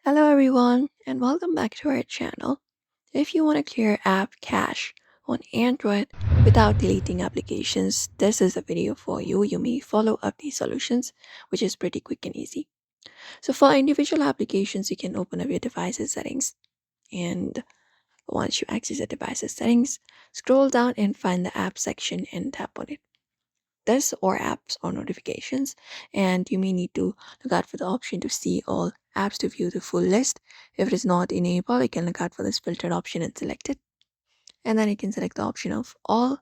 Hello everyone and welcome back to our channel. If you want to clear app cache on Android without deleting applications, this is a video for you. You may follow up these solutions, which is pretty quick and easy. So for individual applications, you can open up your device's settings, and once you access the device's settings, scroll down and find the app section and tap on it. This or apps or notifications, and you may need to look out for the option to see all apps to view the full list. If it is not enabled, you can look out for this filtered option and select it, and then you can select the option of all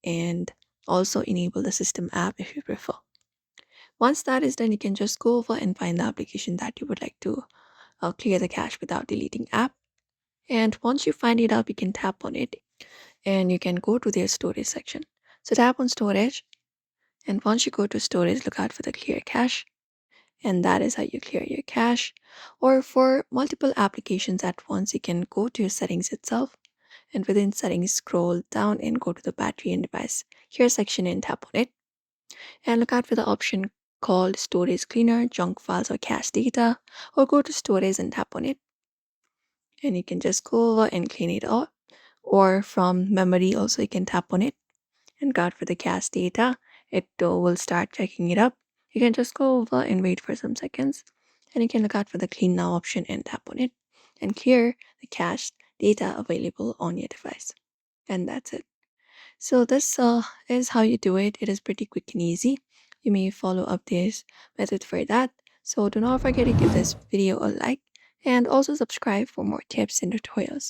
and also enable the system app if you prefer. Once that is done, you can just go over and find the application that you would like to clear the cache without deleting app. And once you find it up, you can tap on it and you can go to their storage section. So tap on storage, and once you go to storage, look out for the clear cache, and that is how you clear your cache. Or for multiple applications at once, you can go to your settings itself, and within settings, scroll down and go to the battery and device here section and tap on it. And look out for the option called storage cleaner, junk files, or cache data, or go to storage and tap on it. And you can just go over and clean it out. Or from memory, also, you can tap on it and guard for the cache data. It will start checking it up. You can just go over and wait for some seconds, and you can look out for the clean now option and tap on it and clear the cache data available on your device. And that's it. So this is how you do it. It is pretty quick and easy. You may follow up this method for that. So do not forget to give this video a like and also subscribe for more tips and tutorials.